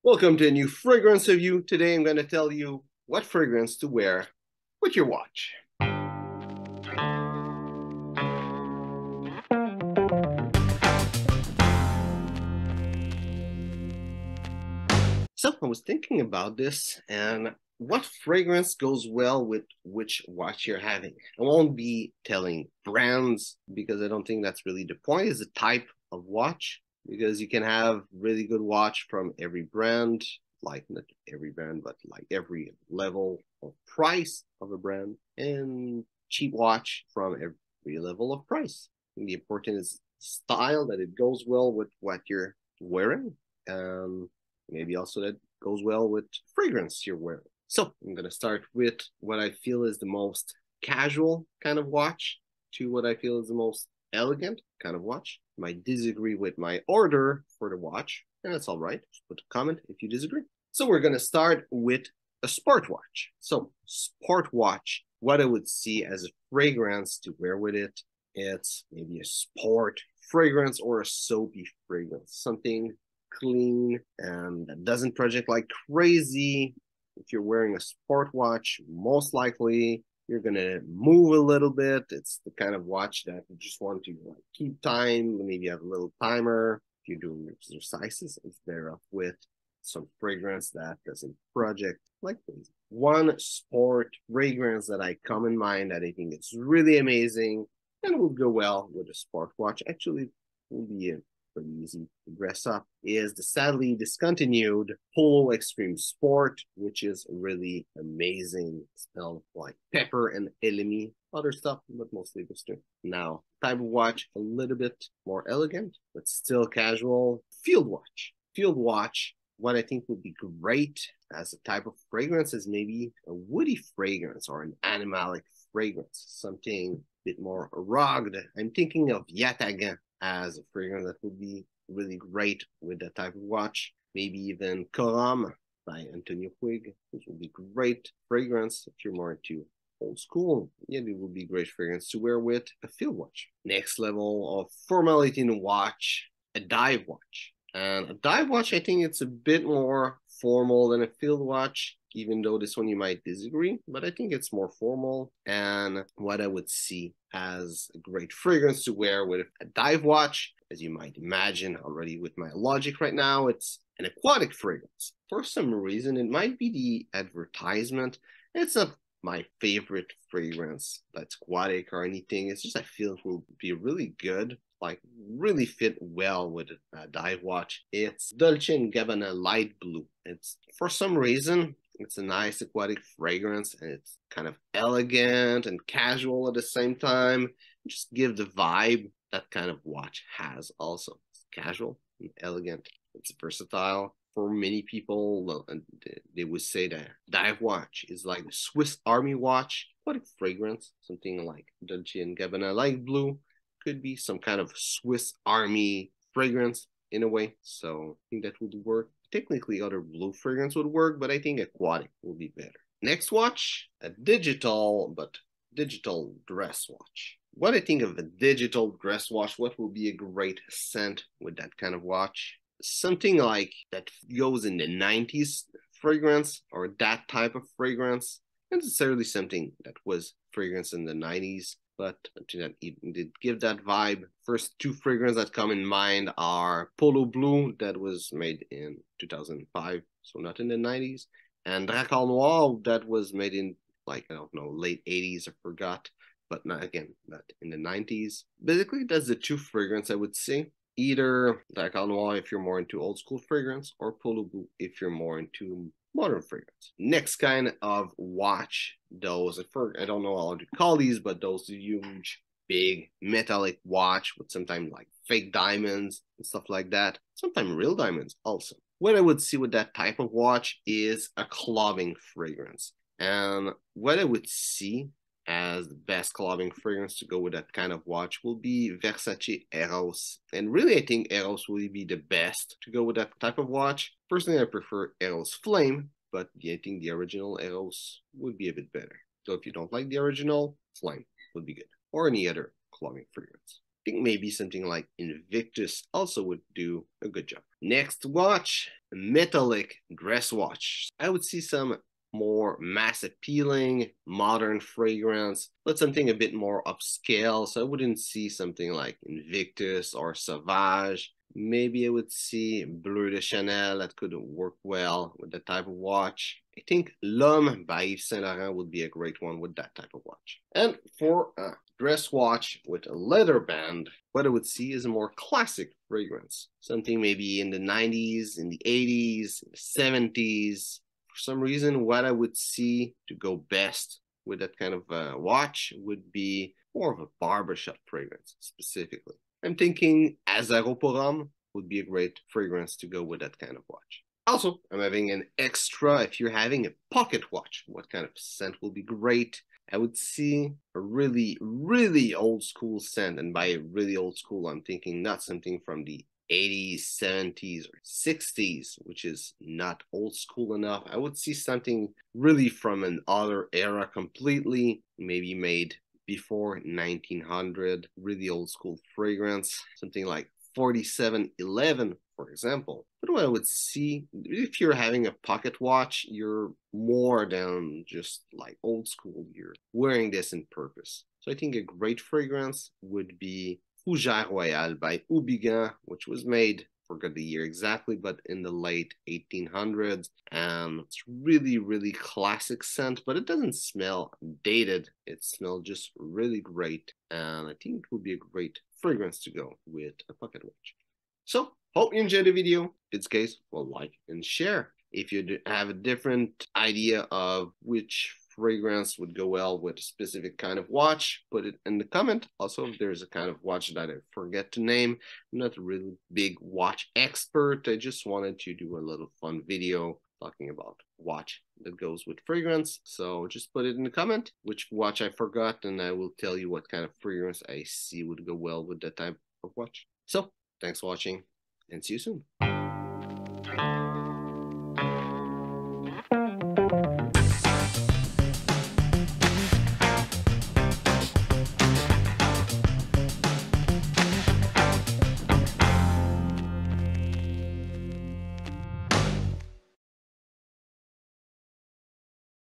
Welcome to a new fragrance review. Today I'm going to tell you what fragrance to wear with your watch. So I was thinking about this and what fragrance goes well with which watch you're having. I won't be telling brands because I don't think that's really the point. It's the type of watch because you can have really good watch from every brand, like not every brand, but like every level of price of a brand, and cheap watch from every level of price. And the important is style, that it goes well with what you're wearing. Maybe also that goes well with fragrance you're wearing. So I'm going to start with what I feel is the most casual kind of watch to what I feel is the most elegant kind of watch. You might disagree with my order for the watch, and that's all right. Just put a comment if you disagree. So we're going to start with a sport watch. So sport watch, what I would see as a fragrance to wear with it, it's maybe a sport fragrance or a soapy fragrance, something clean and that doesn't project like crazy. If you're wearing a sport watch, most likely you're gonna move a little bit. It's the kind of watch that you just want to like keep time. Maybe have a little timer. If you're doing exercises, it's better off with some fragrance that doesn't project like crazy. One sport fragrance that I come in mind that I think it's really amazing and will go well with a sport watch. Actually, will be pretty easy to dress up is the sadly discontinued Polo Extreme Sport, which is really amazing. Smells like pepper and elemi, other stuff, but mostly this too. Now, type of watch, a little bit more elegant, but still casual. Field watch. Field watch, what I think would be great as a type of fragrance is maybe a woody fragrance or an animalic fragrance, something a bit more rugged. I'm thinking of Yatagan as a fragrance that would be really great with that type of watch. Maybe even Coram by Antonio Puig, which would be great fragrance if you're more into old school. Yeah, it would be great fragrance to wear with a field watch. Next level of formality in a watch, a dive watch. And a dive watch, I think it's a bit more formal than a field watch, even though this one you might disagree, but I think it's more formal. And what I would see as a great fragrance to wear with a dive watch, as you might imagine already with my logic right now, it's an aquatic fragrance. For some reason, it might be the advertisement. It's not my favorite fragrance that's aquatic or anything. It's just I feel it will be really good, like really fit well with a dive watch. It's Dolce & Gabbana Light Blue. It's for some reason it's a nice aquatic fragrance and it's kind of elegant and casual at the same time. Just give the vibe that kind of watch has also. It's casual and elegant. It's versatile. For many people, they would say that dive watch is like the Swiss Army watch, aquatic fragrance, something like Dolce & Gabbana Light Blue. Could be some kind of Swiss Army fragrance in a way. So I think that would work. Technically, other blue fragrance would work, but I think aquatic will be better. Next watch, a digital dress watch. What I think of a digital dress watch, what will be a great scent with that kind of watch? Something like that goes in the 90s fragrance or that type of fragrance. Not necessarily something that was fragrance in the 90s, but that even did give that vibe. First two fragrances that come in mind are Polo Blue, that was made in 2005, so not in the 90s, and Dracal Noir, that was made in, like, I don't know, late 80s, I forgot, but not in the 90s. Basically, that's the two fragrances I would say. Either Dracal Noir if you're more into old school fragrance, or Polo Blue if you're more into modern fragrance. Next kind of watch, those, I don't know how to call these, but those huge, big metallic watch with sometimes like fake diamonds and stuff like that. Sometimes real diamonds also. What I would see with that type of watch is a clobbing fragrance. And what I would see as the best clobbing fragrance to go with that kind of watch will be Versace Eros. And really, I think Eros will be the best to go with that type of watch. Personally, I prefer Eros Flame, but I think the original Eros would be a bit better. So if you don't like the original, Flame would be good. Or any other clobbing fragrance. think maybe something like Invictus also would do a good job. Next watch, metallic dress watch. I would see some more mass appealing, modern fragrance, but something a bit more upscale. So I wouldn't see something like Invictus or Sauvage. Maybe I would see Bleu de Chanel that could work well with that type of watch. I think L'Homme by Yves Saint Laurent would be a great one with that type of watch. And for a dress watch with a leather band, what I would see is a more classic fragrance. Something maybe in the 90s, in the 80s, in the 70s. For some reason, what I would see to go best with that kind of watch would be more of a barbershop fragrance, specifically. I'm thinking Azaroporum would be a great fragrance to go with that kind of watch. Also, I'm having an extra, if you're having a pocket watch, what kind of scent will be great? I would see a really, really old school scent. And by really old school, I'm thinking not something from the 80s, 70s, or 60s, which is not old school enough. I would see something really from an other era completely, maybe made before 1900, really old school fragrance, something like 4711, for example. But what I would see, if you're having a pocket watch, you're more than just like old school. You're wearing this in purpose. So I think a great fragrance would be Fougère Royale by Ubiga, which was made, forgot the year exactly, but in the late 1800s. And it's really, really classic scent, but it doesn't smell dated. It smells just really great. And I think it would be a great fragrance to go with a pocket watch. So, hope you enjoyed the video. If it's the case, well, like and share. If you have a different idea of which fragrance would go well with a specific kind of watch, put it in the comment. Also, if there's a kind of watch that I forget to name, I'm not a really big watch expert. I just wanted to do a little fun video talking about watch that goes with fragrance. So just put it in the comment which watch I forgot, and I will tell you what kind of fragrance I see would go well with that type of watch. So thanks for watching, and see you soon.